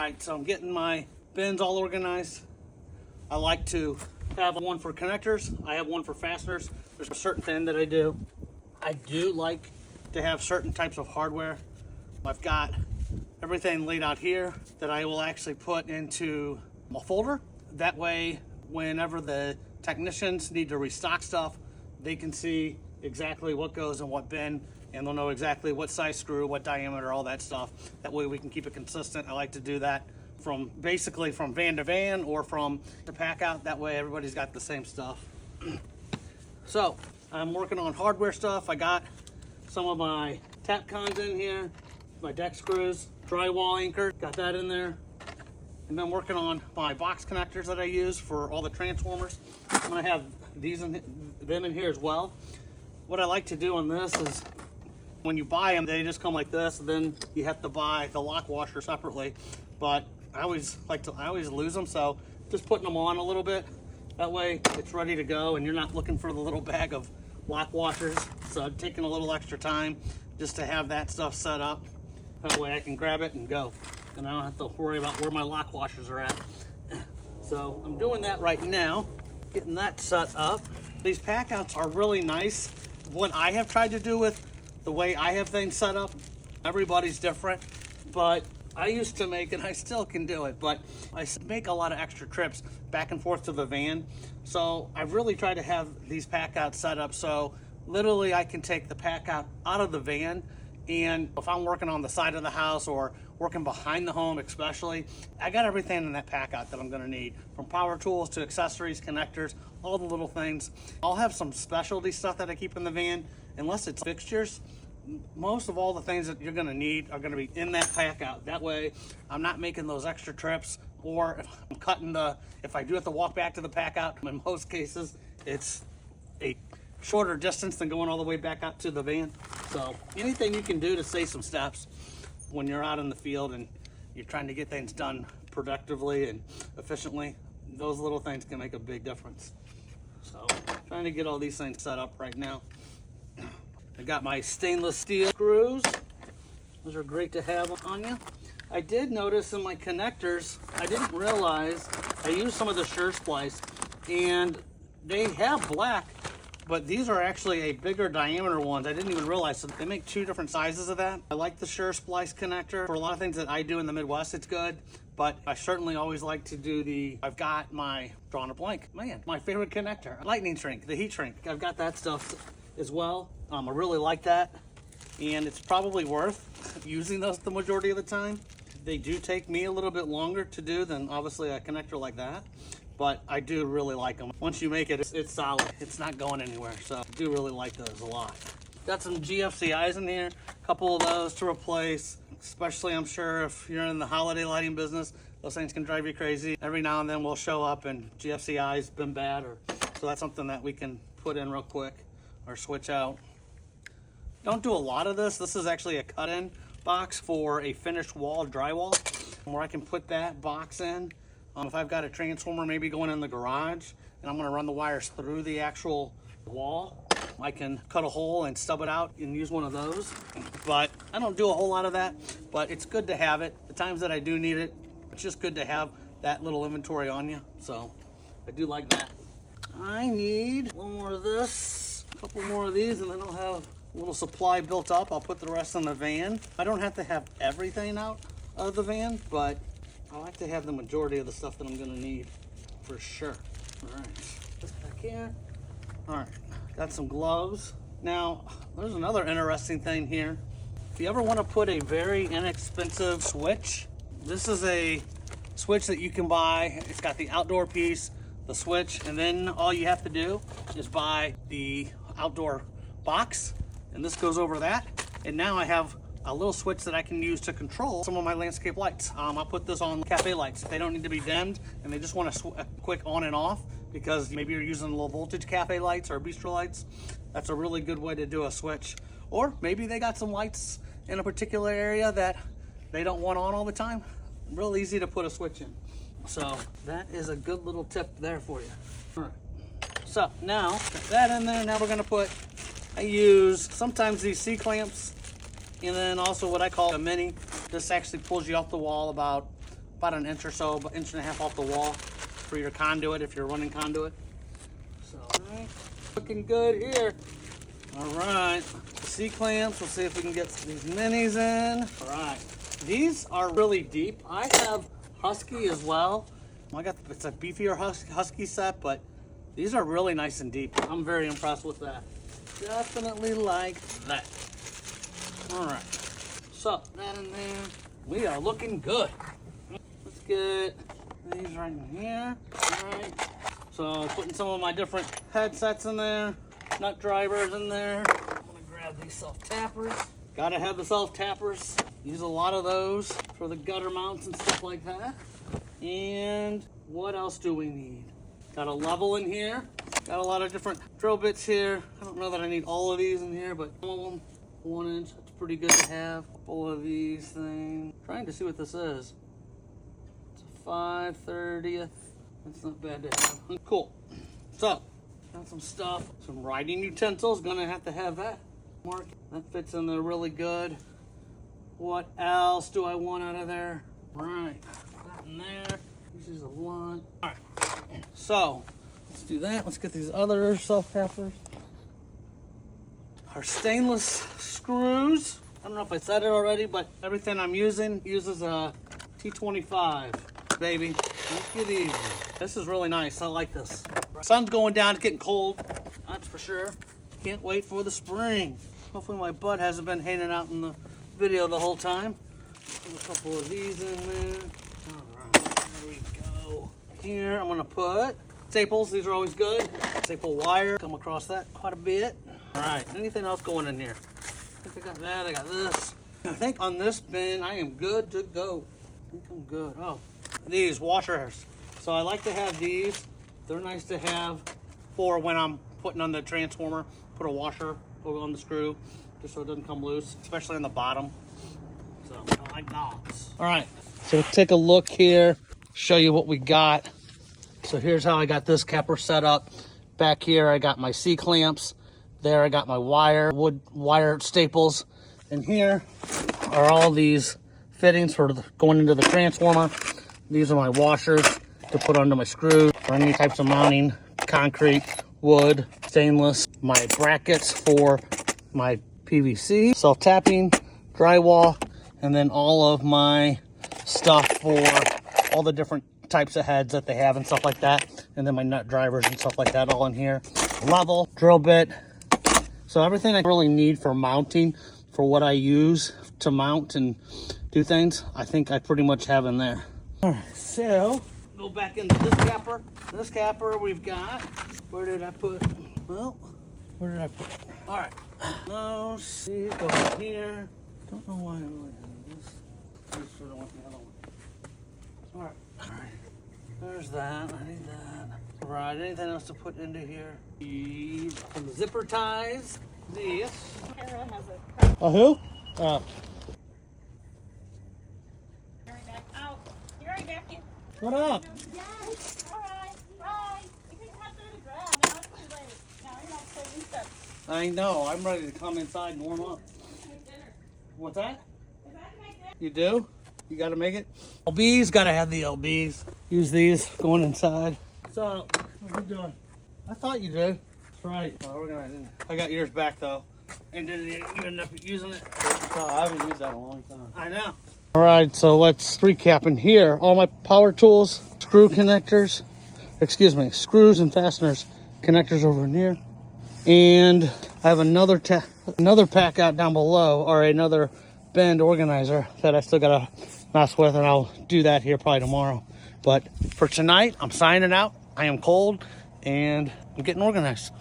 right, so I'm getting my bins all organized. I like to have one for connectors. I have one for fasteners. There's a certain thing that I do. I do like to have certain types of hardware. I've got everything laid out here that I will actually put into a folder. That way, whenever the technicians need to restock stuff, they can see exactly what goes in what bin, and they'll know exactly what size screw, what diameter, all that stuff. That way we can keep it consistent. I like to do that from basically from van to van or from the pack out. That way everybody's got the same stuff. So I'm working on hardware stuff. I got some of my tap cons in here, my deck screws, drywall anchor, got that in there. And then working on my box connectors that I use for all the transformers. I'm gonna have them in here as well. What I like to do on this is when you buy them, they just come like this, and then you have to buy the lock washer separately. But I always lose them, so just putting them on a little bit. That way it's ready to go, and you're not looking for the little bag of lock washers. So taking a little extra time just to have that stuff set up. That way I can grab it and go, and I don't have to worry about where my lock washers are at. So I'm doing that right now, getting that set up. These pack outs are really nice. What I have tried to do with the way I have things set up, everybody's different, but I used to make, and I still can do it, but I make a lot of extra trips back and forth to the van. So I've really tried to have these pack outs set up so literally I can take the pack out of the van, and if I'm working on the side of the house or working behind the home especially, I got everything in that pack out that I'm gonna need, from power tools to accessories, connectors, all the little things. I'll have some specialty stuff that I keep in the van, unless it's fixtures. Most of all the things that you're gonna need are gonna be in that pack out. That way I'm not making those extra trips, or if I'm cutting if I do have to walk back to the pack out, in most cases it's a shorter distance than going all the way back out to the van. So anything you can do to save some steps when you're out in the field and you're trying to get things done productively and efficiently, those little things can make a big difference. So trying to get all these things set up right now. I got my stainless steel screws. Those are great to have on you. I did notice in my connectors, I didn't realize I used some of the Sure Splice, and they have black, but these are actually a bigger diameter ones. I didn't even realize. So they make two different sizes of that. I like the Sure Splice connector. For a lot of things that I do in the Midwest, it's good, but I certainly always like to do I've got my, drawing a blank, man, my favorite connector, lightning shrink, the heat shrink. I've got that stuff as well. I really like that, and it's probably worth using those the majority of the time. They do take me a little bit longer to do than obviously a connector like that, but I do really like them. Once you make it, it's solid. It's not going anywhere, so I do really like those a lot. Got some GFCIs in here, a couple of those to replace, especially I'm sure if you're in the holiday lighting business, those things can drive you crazy. Every now and then we'll show up and GFCI's been bad, so that's something that we can put in real quick or switch out. Don't do a lot of this. This is actually a cut-in box for a finished wall drywall, where I can put that box in. If I've got a transformer maybe going in the garage and I'm going to run the wires through the actual wall, I can cut a hole and stub it out and use one of those. But I don't do a whole lot of that, but it's good to have it. The times that I do need it, it's just good to have that little inventory on you. So I do like that. I need one more of this, a couple more of these, and then I'll have a little supply built up. I'll put the rest in the van. I don't have to have everything out of the van, but I like to have the majority of the stuff that I'm gonna need for sure. All right, this back here. All right, got some gloves. Now, there's another interesting thing here. If you ever wanna put a very inexpensive switch, this is a switch that you can buy. It's got the outdoor piece, the switch, and then all you have to do is buy the outdoor box, and this goes over that. And now I have a little switch that I can use to control some of my landscape lights. I'll put this on cafe lights. If they don't need to be dimmed and they just want a quick on and off, because maybe you're using low voltage cafe lights or bistro lights, that's a really good way to do a switch. Or maybe they got some lights in a particular area that they don't want on all the time. Real easy to put a switch in. So that is a good little tip there for you. All right, so now got that in there. Now we're gonna I use sometimes these C-clamps, and then also what I call a mini. This actually pulls you off the wall about about an inch or so, about 1.5 inches off the wall for your conduit if you're running conduit. So, all right, looking good here. All right, C-clamps. We'll see if we can get these minis in. All right, these are really deep. I have Husky as well. It's a beefier Husky set, but these are really nice and deep. I'm very impressed with that. Definitely like that. All right, so that in there. We are looking good. Let's get these right in here. All right, so putting some of my different headsets in there, nut drivers in there. I'm gonna grab these self-tappers. Gotta have the self-tappers. Use a lot of those for the gutter mounts and stuff like that. And what else do we need? Got a level in here. Got a lot of different drill bits here. I don't know that I need all of these in here, but some of them 1 inch. That's pretty good to have. A couple of these things. Trying to see what this is. It's a 5/30th. That's not bad to have. Cool. So, got some stuff. Some riding utensils. Gonna have to have that. Mark. That fits in there really good. What else do I want out of there? Right. That in there. This is a lot. All right. So, let's do that. Let's get these other self-tappers. Our stainless screws. I don't know if I said it already, but everything I'm using uses a T25, baby. Look at these. This is really nice. I like this. Sun's going down. It's getting cold. That's for sure. Can't wait for the spring. Hopefully my butt hasn't been hanging out in the video the whole time. Put a couple of these in there. All right, there we go. Here I'm gonna put staples. These are always good. Staple wire. Come across that quite a bit. All right, anything else going in here? I think I got that, I got this. I think on this bin, I am good to go. I think I'm good. Oh, these washers. So I like to have these. They're nice to have for when I'm putting on the transformer. Put a washer on the screw, just so it doesn't come loose, especially on the bottom. So I like those. All right, so take a look here, show you what we got. So here's how I got this capper set up. Back here, I got my C-clamps. There I got my wood wire staples. And here are all these fittings for going into the transformer. These are my washers to put under my screws for any types of mounting, concrete, wood, stainless. My brackets for my PVC, self-tapping, drywall, and then all of my stuff for all the different types of heads that they have and stuff like that. And then my nut drivers and stuff like that all in here. Level, drill bit. So everything I really need for mounting, for what I use to mount and do things, I think I pretty much have in there. All right, so go back into this capper. This capper we've got. Where did I put? Well, where did I put it? All right. No, see, go in here. Don't know why I really have this. I just sort of want the other one. All right. All right. There's that. I need that. All right. Anything else to put into here? Some zipper ties. These. Kara has a. Oh, who? You're right back. Out. You're right back in. What up? Yes. All right. Bye. You can have to grab. Now it's too late. Now you're not saving stuff. I know. I'm ready to come inside and warm up. Make dinner. What's that? If I can make dinner. You do? You gotta make it? LBs, gotta have the LBs. Use these going inside. So, what are you doing? I thought you did. That's right. I got yours back though. And didn't you end up using it? Oh, I haven't used that in a long time. I know. All right, so let's recap in here. All my power tools, screw connectors, screws and fasteners, connectors over in here. And I have another pack out down below, or another bend organizer that I still gotta mess with, and I'll do that here probably tomorrow. But for tonight, I'm signing out. I am cold and I'm getting organized.